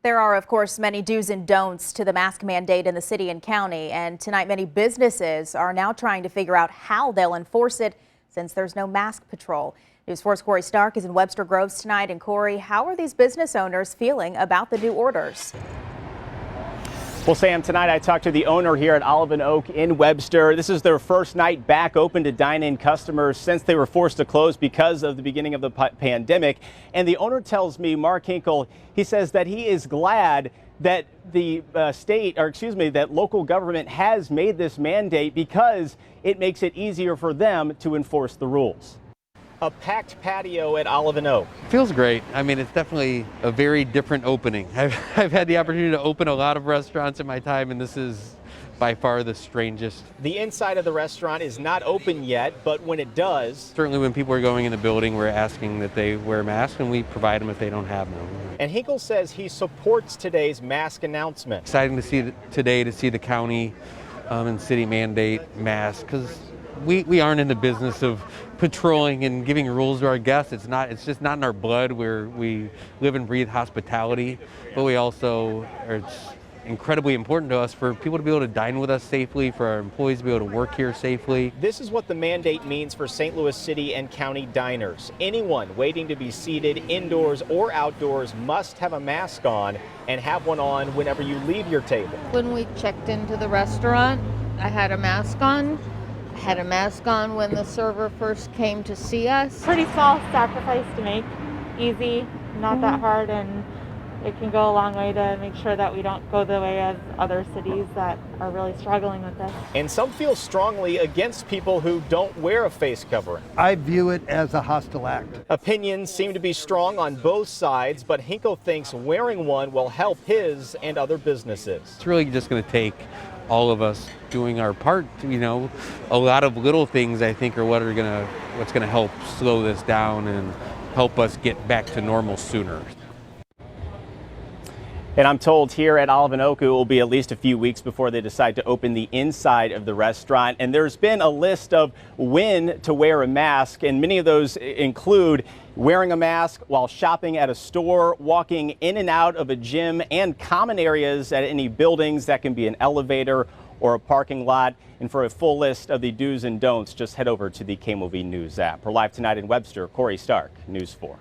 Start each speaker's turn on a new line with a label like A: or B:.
A: There are, of course, many do's and don'ts to the mask mandate in the city and county. And tonight, many businesses are now trying to figure out how they'll enforce it since there's no mask patrol. News 4's Corey Stark is in Webster Groves tonight. And Corey, how are these business owners feeling about the new orders?
B: Well, Sam, tonight I talked to the owner here at Olive and Oak in Webster. This is their first night back open to dine-in customers since they were forced to close because of the beginning of the pandemic. And the owner tells me, Mark Hinkle, he says that he is glad that the that local government has made this mandate because it makes it easier for them to enforce the rules. A packed patio at Olive and Oak.
C: Feels great. I mean, it's definitely a very different opening. I've had the opportunity to open a lot of restaurants in my time, and this is by far the strangest.
B: The inside of the restaurant is not open yet, but when it does.
C: Certainly when people are going in the building, we're asking that they wear masks, and we provide them if they don't have them.
B: And Hinkle says he supports today's mask announcement.
C: Exciting to see today to see the county and city mandate masks, because we aren't in the business of patrolling and giving rules to our guests. It's just not in our blood. We live and breathe hospitality, but it's incredibly important to us for people to be able to dine with us safely, for our employees to be able to work here safely.
B: This is what the mandate means for St. Louis City and County diners. Anyone waiting to be seated indoors or outdoors must have a mask on and have one on whenever you leave your table.
D: When we checked into the restaurant, I had a mask on. I had a mask on when the server first came to see us.
E: Pretty small sacrifice to make, easy, not that hard, and it can go a long way to make sure that we don't go the way of other cities that are really struggling with this.
B: And some feel strongly against people who don't wear a face covering.
F: I view it as a hostile act.
B: Opinions seem to be strong on both sides, but Hinkle thinks wearing one will help his and other businesses.
C: It's really just going to take all of us doing our part. A lot of little things I think are what's gonna help slow this down and help us get back to normal sooner.
B: And I'm told here at Olive and Oak it will be at least a few weeks before they decide to open the inside of the restaurant. And there's been a list of when to wear a mask, and many of those include wearing a mask while shopping at a store, walking in and out of a gym, and common areas at any buildings. That can be an elevator or a parking lot. And for a full list of the do's and don'ts, just head over to the KMOV News app. We're live tonight in Webster. Corey Stark, News 4.